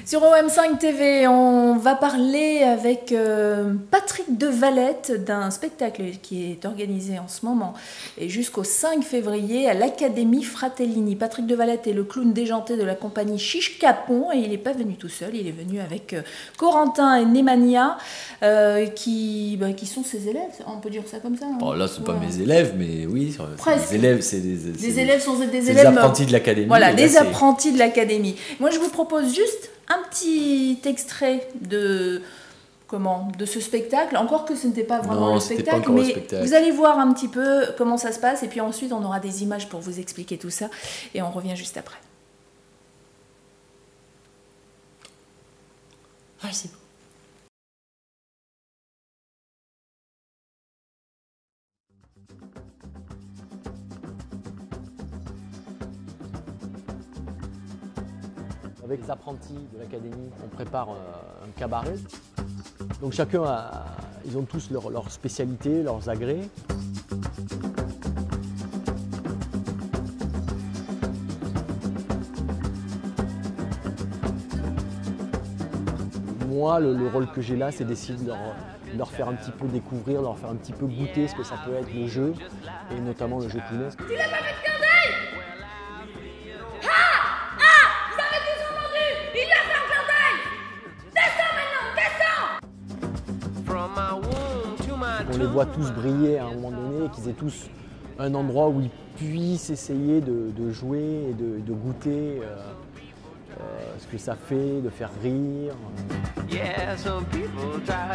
Sur OM5 TV, on va parler avec Patrick de Valette d'un spectacle qui est organisé en ce moment et jusqu'au 5 février à l'Académie Fratellini. Patrick de Valette est le clown déjanté de la compagnie Chiche Capon et il n'est pas venu tout seul, il est venu avec Corentin et Nemanja qui sont ses élèves, on peut dire ça comme ça. Hein. Bon, là, ce ne sont pas mes élèves, mais oui, presque. Les élèves, c'est des élèves sont des élèves apprentis de l'académie. Voilà, des apprentis de l'académie. Moi, je vous propose juste un petit extrait de ce spectacle, encore que ce n'était pas vraiment le spectacle, mais vous allez voir un petit peu comment ça se passe, et puis ensuite on aura des images pour vous expliquer tout ça, et on revient juste après. Ah, c'est beau. Avec les apprentis de l'académie, on prépare un cabaret. Donc chacun ils ont tous leur spécialité, leurs agrès. Moi, le rôle que j'ai là, c'est d'essayer de leur faire un petit peu découvrir, de leur faire un petit peu goûter ce que ça peut être le jeu, et notamment le jeu clownesque. Tu l'as pas fait de clin d'œil ? Vous avez tous entendu ? Il l'a fait un clin d'œil ! Descends maintenant, descends ! On les voit tous briller à un moment donné, et qu'ils aient tous un endroit où ils puissent essayer de jouer et de goûter ce que ça fait, de faire rire.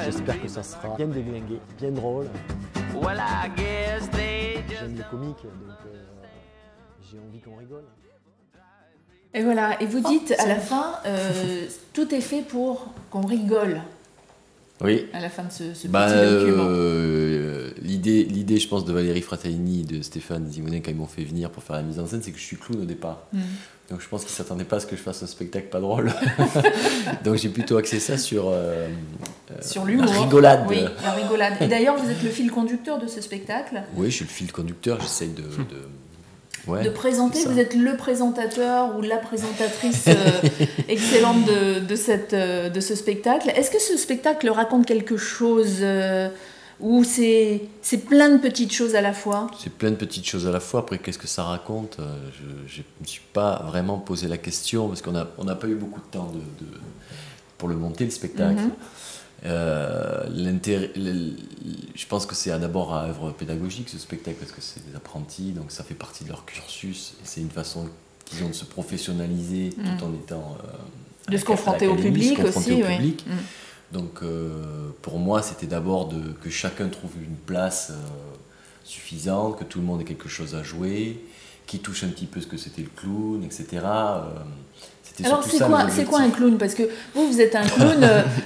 J'espère que ça sera bien déglingué, bien drôle. J'aime le comique, donc j'ai envie qu'on rigole. Et voilà, et vous dites à la fin, tout est fait pour qu'on rigole. Oui. À la fin de ce petit document. L'idée, je pense, de Valérie Fratellini et de Stéphane Zimonet, quand ils m'ont fait venir pour faire la mise en scène, c'est que je suis clown au départ. Donc je pense qu'ils ne s'attendaient pas à ce que je fasse un spectacle pas drôle. Donc j'ai plutôt axé ça sur l'humour. La rigolade. Oui, la rigolade. Et d'ailleurs, vous êtes le fil conducteur de ce spectacle. Oui, je suis le fil conducteur, j'essaye de présenter, vous êtes le présentateur ou la présentatrice excellente de ce spectacle. Est-ce que ce spectacle raconte quelque chose ou c'est plein de petites choses à la fois? C'est plein de petites choses à la fois. Après, qu'est-ce que ça raconte? Je ne me suis pas vraiment posé la question parce qu'on n'a pas eu beaucoup de temps pour le monter, le spectacle. Je pense que c'est d'abord à œuvre pédagogique ce spectacle parce que c'est des apprentis, donc ça fait partie de leur cursus et c'est une façon qu'ils ont de se professionnaliser tout en étant de se confronter au public aussi. Donc pour moi c'était d'abord que chacun trouve une place suffisante, que tout le monde ait quelque chose à jouer, qui touche un petit peu ce que c'était le clown, etc. Alors c'est quoi un clown? Parce que vous êtes un clown,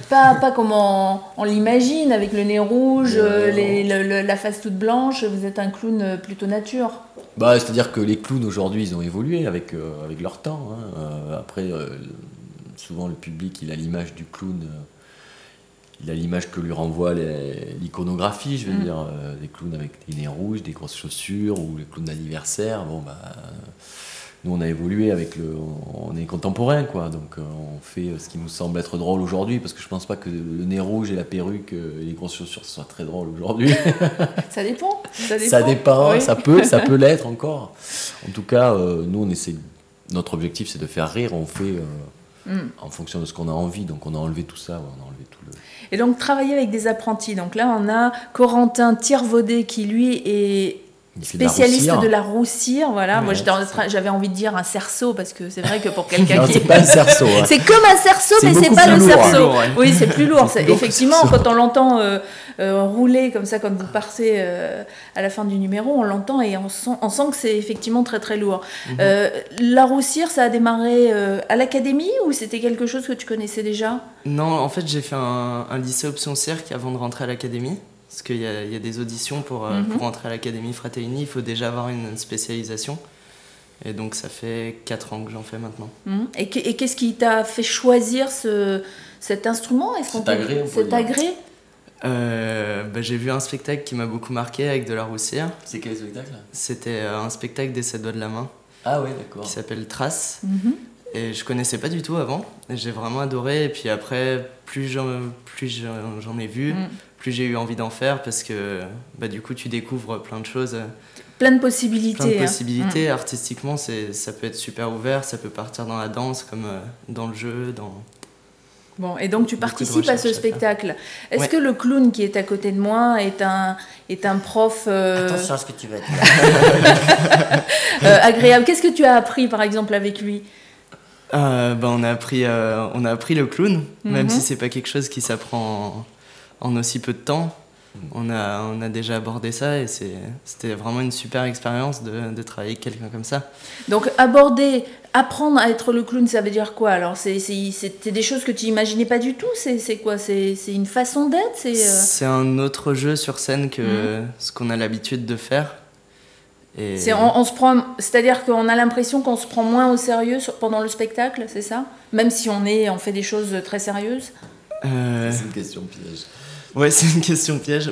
pas comme on l'imagine, avec le nez rouge, la face toute blanche, vous êtes un clown plutôt nature. C'est-à-dire que les clowns aujourd'hui, ils ont évolué avec leur temps. Après, souvent le public, il a l'image du clown, il a l'image que lui renvoie l'iconographie, je veux dire, des clowns avec des nez rouges, des grosses chaussures, ou les clowns d'anniversaire. Nous, on a évolué on est contemporain, quoi. Donc, on fait ce qui nous semble être drôle aujourd'hui, parce que je pense pas que le nez rouge et la perruque et les grosses chaussures soient très drôles aujourd'hui. Ça dépend. Ça dépend. Oui. Ça peut l'être encore. En tout cas, nous, on essaie. Notre objectif, c'est de faire rire. On fait en fonction de ce qu'on a envie. Donc, on a enlevé tout ça. On a enlevé tout le. Et donc, travailler avec des apprentis. Donc là, on a Corentin Thirvaudet qui, lui, est spécialiste de la roussire, voilà. Moi, j'avais envie de dire un cerceau parce que c'est vrai que pour quelqu'un qui. C'est pas un cerceau. Hein. C'est comme un cerceau, mais c'est pas le cerceau. Oui, c'est plus lourd. Effectivement, quand on l'entend rouler comme ça, comme vous partez à la fin du numéro, on l'entend et on sent que c'est effectivement très très lourd. La roussire, ça a démarré à l'académie ou c'était quelque chose que tu connaissais déjà? Non, en fait, j'ai fait un lycée option cirque avant de rentrer à l'académie. Parce qu'il y a des auditions pour rentrer à l'Académie Fratellini, il faut déjà avoir une spécialisation. Et donc ça fait 4 ans que j'en fais maintenant. Et qu'est-ce qui t'a fait choisir cet instrument? Cet agrès? J'ai vu un spectacle qui m'a beaucoup marqué avec de la roussire. C'est quel spectacle? C'était un spectacle des 7 doigts de la main. Ah oui, d'accord. Qui s'appelle Trace. Et je connaissais pas du tout avant. Et j'ai vraiment adoré. Et puis après, plus j'en ai vu, plus j'ai eu envie d'en faire parce que du coup, tu découvres plein de choses. Plein de possibilités. Plein de possibilités. Artistiquement, ça peut être super ouvert. Ça peut partir dans la danse comme dans le jeu. Bon, et donc tu participes à ce spectacle. Est-ce Ouais. que le clown qui est à côté de moi est un prof Attention à ce que tu vas dire. agréable? Qu'est-ce que tu as appris par exemple avec lui? On a appris le clown, même si c'est pas quelque chose qui s'apprend en aussi peu de temps. On a déjà abordé ça et c'était vraiment une super expérience de travailler avec quelqu'un comme ça. Donc apprendre à être le clown, ça veut dire quoi? Alors c'était des choses que tu imaginais pas du tout? C'est quoi? C'est une façon d'être? C'est un autre jeu sur scène que ce qu'on a l'habitude de faire. Et C'est-à-dire qu'on a l'impression qu'on se prend moins au sérieux pendant le spectacle, c'est ça? Même si on fait des choses très sérieuses? C'est une question piège. Ouais, c'est une question piège.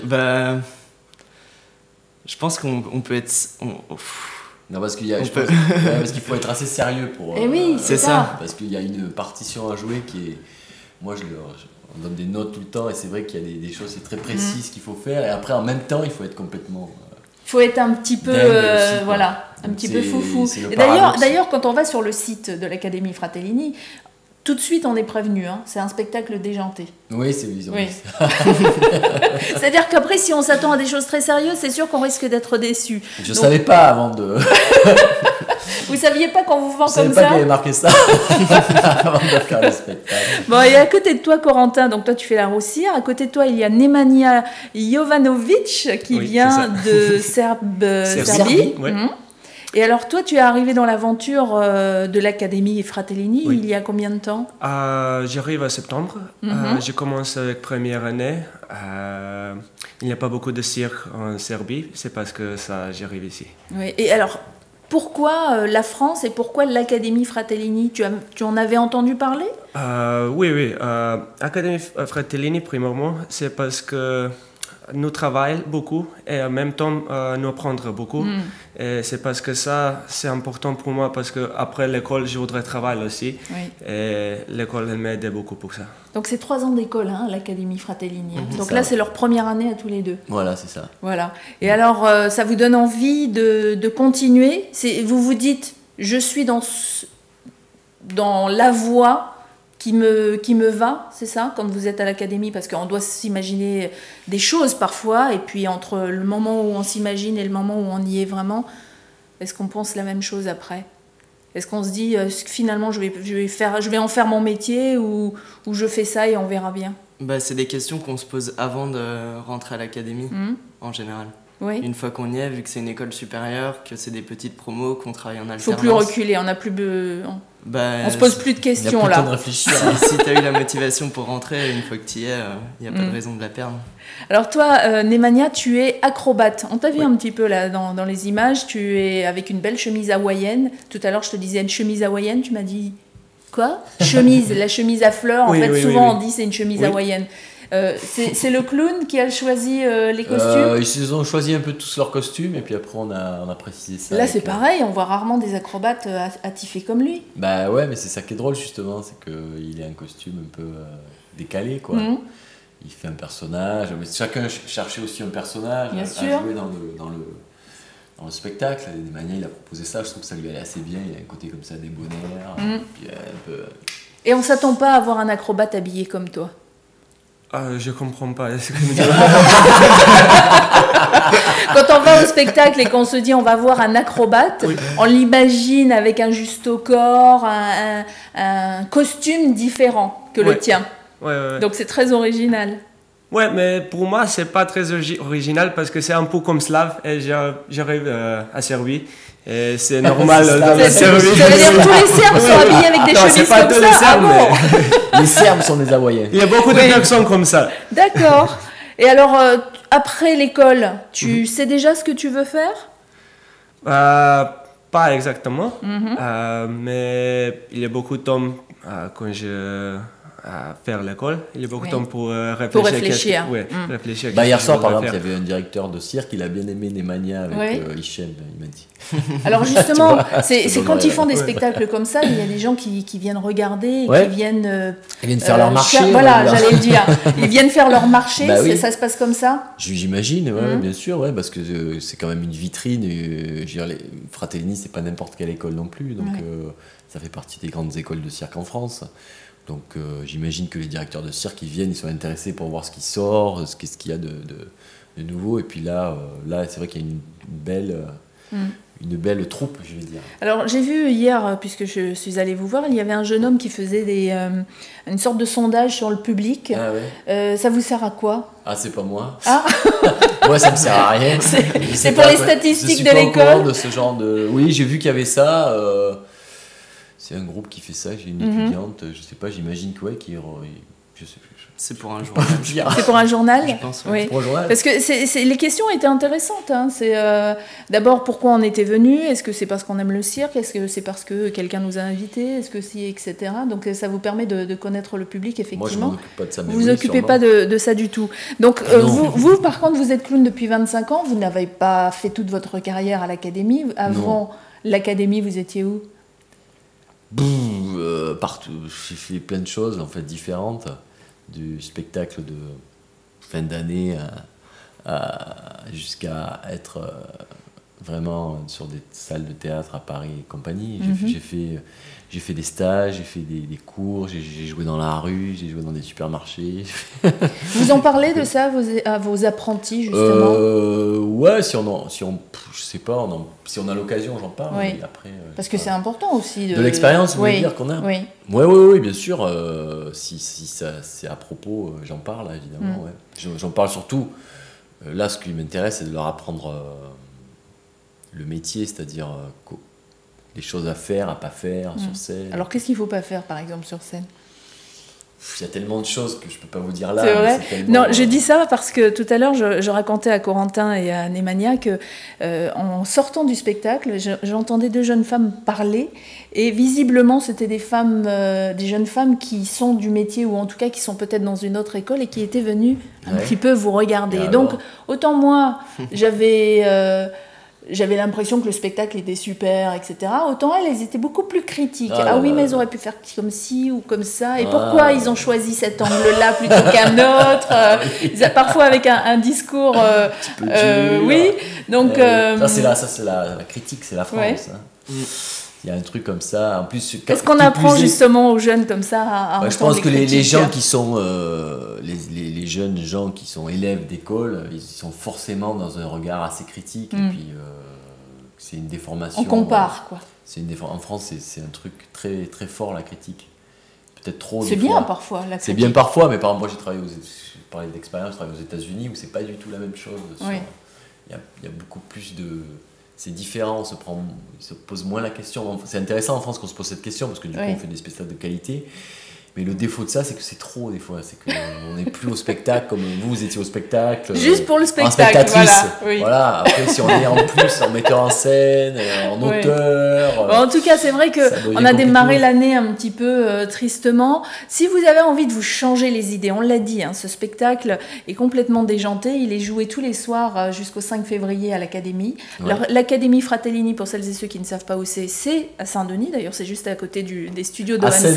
Je pense qu'on peut être... Non, parce qu'il faut être assez sérieux pour... Eh oui, c'est ça. Parce qu'il y a une partition à jouer qui est... Moi, on donne des notes tout le temps et c'est vrai qu'il y a des choses très précises qu'il faut faire. Et après, en même temps, il faut être complètement... Il faut être un petit peu, aussi, un petit peu foufou. C'est le Et paradoxe. d'ailleurs, quand on va sur le site de l'Académie Fratellini, tout de suite on est prévenu, hein, c'est un spectacle déjanté. Oui, c'est visiblement. Oui. C'est-à-dire qu'après, si on s'attend à des choses très sérieuses, c'est sûr qu'on risque d'être déçu. Je savais pas avant de... Vous saviez pas qu'on vous vend Je savais comme pas ça? qu'il y avait marqué ça avant de faire le spectacle. Bon, et à côté de toi, Corentin, donc toi tu fais la roussière, à côté de toi il y a Nemanja Jovanovic qui Oui, vient de Serbie. ouais. Et alors toi tu es arrivé dans l'aventure de l'Académie Fratellini Oui. il y a combien de temps? J'arrive en septembre. Je commence avec première année. Il n'y a pas beaucoup de cirque en Serbie. C'est parce que ça, j'arrive ici. Oui. Et alors, pourquoi la France et pourquoi l'Académie Fratellini? Tu en avais entendu parler? Oui. Académie Fratellini, premièrement, c'est parce que nous travaillons beaucoup et en même temps nous apprendre beaucoup. Et c'est parce que ça, c'est important pour moi parce qu'après l'école, je voudrais travailler aussi. Oui. Et l'école, elle m'aide beaucoup pour ça. Donc c'est 3 ans d'école, hein, l'Académie Fratellini. Donc ça là va. c'est leur première année à tous les deux. Voilà, c'est ça. Voilà. Et alors, ça vous donne envie de continuer? Vous vous dites, je suis dans la voie qui me va, c'est ça, quand vous êtes à l'académie? Parce qu'on doit s'imaginer des choses parfois, et puis entre le moment où on s'imagine et le moment où on y est vraiment, est-ce qu'on pense la même chose après? Est-ce qu'on se dit, finalement, je vais en faire mon métier, ou je fais ça et on verra bien? c'est des questions qu'on se pose avant de rentrer à l'académie, en général. Oui. Une fois qu'on y est, vu que c'est une école supérieure, que c'est des petites promos, qu'on travaille en Il ne alternance... faut plus reculer, on n'a plus on se pose plus de Il y a questions plus le temps de là. réfléchir. Si tu as eu la motivation pour rentrer, une fois que tu y es, il n'y a pas de raison de la perdre. Alors toi, Nemanja, tu es acrobate. On t'a vu un petit peu là dans les images. Tu es avec une belle chemise hawaïenne. Tout à l'heure, je te disais une chemise hawaïenne. Tu m'as dit quoi? Chemise, la chemise à fleurs. En Oui, fait, oui, souvent oui. on dit c'est une chemise Oui. hawaïenne. C'est le clown qui a choisi les costumes. Ils ont choisi un peu tous leurs costumes et puis après on a précisé ça. Là, avec, c'est pareil. On voit rarement des acrobates attifés comme lui. Bah ouais, mais c'est ça qui est drôle justement, c'est qu'il a un costume un peu décalé quoi. Il fait un personnage, mais chacun cherchait aussi un personnage Bien à sûr. jouer dans le spectacle. Nemanja, il a proposé ça, je trouve que ça lui allait assez bien. Il a un côté comme ça débonnaire, puis un peu... Et on s'attend pas à avoir un acrobate habillé comme toi. Je comprends pas ce que vous dites. Quand on va au spectacle et qu'on se dit on va voir un acrobate, on l'imagine avec un juste au corps, un costume différent que le Ouais. tien. Ouais. Donc c'est très original. Ouais, mais pour moi, c'est pas très original parce que c'est un peu comme slave et j'arrive à Serbie et c'est normal dans la Ça Serbie. veut dire que tous les Serbes sont habillés avec des Non, c'est chemises pas comme tous ça. les Serbes, Ah bon mais Les Serbes sont des Hawaïens. il y a beaucoup de Oui. personnes comme ça. D'accord. Et alors, après l'école, tu sais déjà ce que tu veux faire? Pas exactement, mais il y a beaucoup de temps quand je à faire l'école. Il y a beaucoup de Oui. temps pour réfléchir. Pour réfléchir. Réfléchir. Hier qu'est-ce soir, que par je exemple, voudrais il y avait un directeur de cirque, il a bien aimé Nemanja avec Ouais. Hichem, il m'a dit. Alors justement, vois, c'est c'est quand vrai, ils font des ouais. spectacles comme ça, il y a des gens qui viennent regarder, et Ouais. qui viennent... Ils viennent faire leur marché. on Voilà, va dire. j'allais le dire. Ils viennent faire leur marché, Bah oui. ça se passe comme ça? J'imagine, ouais, Mhm. bien sûr, ouais, parce que c'est quand même une vitrine. Je veux dire, Fratellini, c'est pas n'importe quelle école non plus, donc Ouais. ça fait partie des grandes écoles de cirque en France. Donc j'imagine que les directeurs de cirque, ils viennent, ils sont intéressés pour voir ce qui sort, ce qu'il y a de nouveau. Et puis là c'est vrai qu'il y a une belle troupe, je vais dire. Alors j'ai vu hier, puisque je suis allée vous voir, il y avait un jeune homme qui faisait une sorte de sondage sur le public. Ah ouais. Ça vous sert à quoi? Ah, c'est pas moi. Ah. Moi, ça me sert à rien. C'est pour les statistiques de Je suis pas au courant l'école. de ce genre de. Oui, j'ai vu qu'il y avait ça. C'est un groupe qui fait ça. J'ai une étudiante. Je sais pas. J'imagine que ouais, je sais plus. C'est pour un journal. C'est pour un journal? Je pense, Oui. Pour le journal. Parce que les questions étaient intéressantes. Hein. C'est d'abord pourquoi on était venu. Est-ce que c'est parce qu'on aime le cirque? Est-ce que c'est parce que quelqu'un nous a invités? Est-ce que si, etc. Donc ça vous permet de connaître le public, Moi, je m'en effectivement. occupe pas de ça. mais Vous vous oui, occupez sûrement. pas de ça du tout. Donc Non. vous, par contre, vous êtes clown depuis 25 ans. Vous n'avez pas fait toute votre carrière à l'académie. Avant l'académie, vous étiez où? Partout. J'ai fait plein de choses en fait différentes, du spectacle de fin d'année jusqu'à être vraiment sur des salles de théâtre à Paris et compagnie. J'ai fait des stages, j'ai fait des cours, j'ai joué dans la rue, j'ai joué dans des supermarchés. Vous en parlez de ça à vos apprentis, justement? Ouais, je sais pas, si on a l'occasion, j'en parle. Oui. Mais après, Parce que c'est important aussi. de l'expérience, vous voulez Oui. dire qu'on a. Oui. Oui, bien sûr. Si ça, c'est à propos, j'en parle, évidemment. Ouais. J'en parle surtout. Là, ce qui m'intéresse, c'est de leur apprendre le métier, c'est-à-dire les choses à faire, à pas faire sur scène. Alors qu'est-ce qu'il ne faut pas faire, par exemple, sur scène? Il y a tellement de choses que je peux pas vous dire là. C'est vrai? mais tellement, Non, je dis ça parce que tout à l'heure, je racontais à Corentin et à Nemanja que en sortant du spectacle, j'entendais deux jeunes femmes parler et visiblement, c'était des jeunes femmes qui sont du métier ou en tout cas qui sont peut-être dans une autre école et qui étaient venues un Ouais. petit peu vous regarder. Et Donc, alors autant moi, j'avais l'impression que le spectacle était super, etc. Autant elles étaient beaucoup plus critiques. Ah Oui, là mais là. ils auraient pu faire comme ci ou comme ça. Et Ah. pourquoi ils ont choisi cet angle-là plutôt qu'un autre Parfois avec un discours... peu dur. oui, donc... Ça, c'est la critique, c'est la France. Ouais. Hein. Il y a un truc comme ça. En plus, Qu'est-ce qu'on qui apprend plus est- justement aux jeunes comme ça à Ouais, je entendre pense que les critiques gens qui sont les jeunes gens qui sont élèves d'école, ils sont forcément dans un regard assez critique et puis c'est une déformation. On compare, quoi. En France, c'est un truc très très fort la critique. Peut-être trop. C'est des bien fois. parfois, la critique. C'est bien parfois, mais par exemple, moi je parlais d'expérience, je travaille aux États-Unis où c'est pas du tout la même chose. Oui. Il y a beaucoup plus de. C'est différent, on se pose moins la question. C'est intéressant en France qu'on se pose cette question parce que du coup Oui. on fait des spectacles de qualité. Mais le défaut de ça, c'est que c'est trop des fois. C'est qu'on n'est plus au spectacle comme vous étiez au spectacle. Juste pour le en spectacle, spectatrice. voilà. Oui. Voilà. Après, si on est en plus en metteur en scène, en Oui. auteur. Bon, en tout cas, c'est vrai ça devient qu'on a démarré compliqué. l'année un petit peu tristement. Si vous avez envie de vous changer les idées, on l'a dit, hein, ce spectacle est complètement déjanté. Il est joué tous les soirs jusqu'au 5 février à l'Académie. Ouais. Alors, l'Académie Fratellini, pour celles et ceux qui ne savent pas où c'est à Saint-Denis. D'ailleurs, c'est juste à côté des studios de À 25.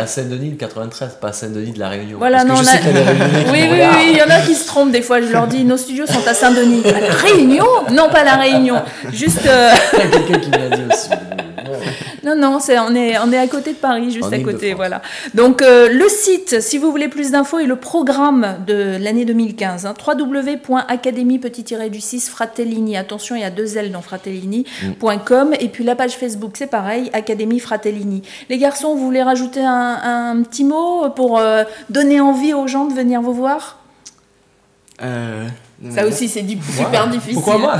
Saint-Denis, le 93, pas à Saint-Denis de la Réunion. Voilà, Parce que non, je on a- sais qu'il y a des Réunionnais qui Oui, nous oui, regardent. oui, il y en a qui se trompent des fois. Je leur dis, nos studios sont à Saint-Denis. À la Réunion? Non, pas à la Réunion. Juste. Il y a quelqu'un qui me l'a dit aussi. Non, on est à côté de Paris, juste En à Île-de-France. côté, voilà. Donc, le site, si vous voulez plus d'infos, et le programme de l'année 2015, hein, www.académie-du-6 Fratellini, attention, il y a 2 L dans fratellini.com, et puis la page Facebook, c'est pareil, Académie Fratellini. Les garçons, vous voulez rajouter un petit mot pour donner envie aux gens de venir vous voir? Ça aussi, c'est super difficile. Pourquoi moi?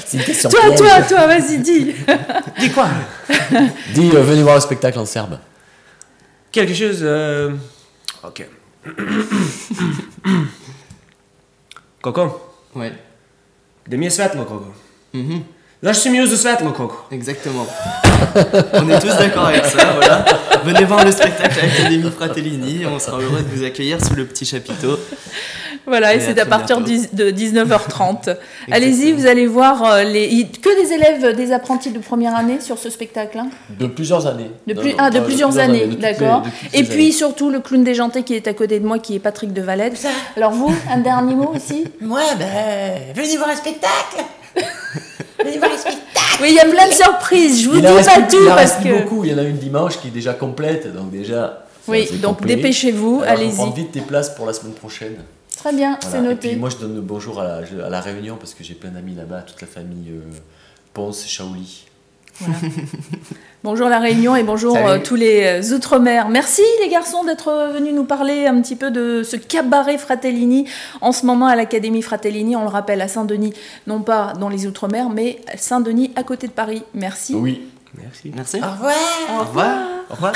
C'est une question Toi, piège. toi, vas-y, dis. Dis quoi? Dis, venez voir le spectacle en serbe. Quelque chose... Ok. Koko, Ouais. gdy mnie svetlo, Koko. Mhm. Zaś się mi już svetlo, Koko. Exactement. On est tous d'accord avec ça, voilà. Venez voir le spectacle à l'Académie Fratellini, on sera heureux de vous accueillir sous le petit chapiteau. Voilà, et c'est à partir de 19h30. Allez-y, vous allez voir que des élèves, des apprentis de première année sur ce spectacle, hein. De plusieurs années. De plusieurs années, d'accord. Et puis années. surtout le clown déjanté qui est à côté de moi, qui est Patrick de Valette. Alors vous, un dernier mot aussi? Moi, venez voir un spectacle. Venez voir un spectacle. Oui, il y a plein de surprises, je vous dis pas tout Il en parce reste que... beaucoup, il y en a une dimanche qui est déjà complète, donc déjà... Oui, donc dépêchez-vous, allez-y. Prends vite tes places pour la semaine prochaine. Très bien, Voilà. c'est noté. Et puis moi je donne le bonjour à la Réunion parce que j'ai plein d'amis là-bas, toute la famille Ponce et Shaoli. Voilà. Bonjour la Réunion et bonjour tous les Outre-mer. Merci les garçons d'être venus nous parler un petit peu de ce cabaret Fratellini en ce moment à l'Académie Fratellini. On le rappelle à Saint-Denis, non pas dans les Outre-mer, mais à Saint-Denis à côté de Paris. Merci. Oui. Merci. Merci. Au revoir. Au revoir. Au revoir.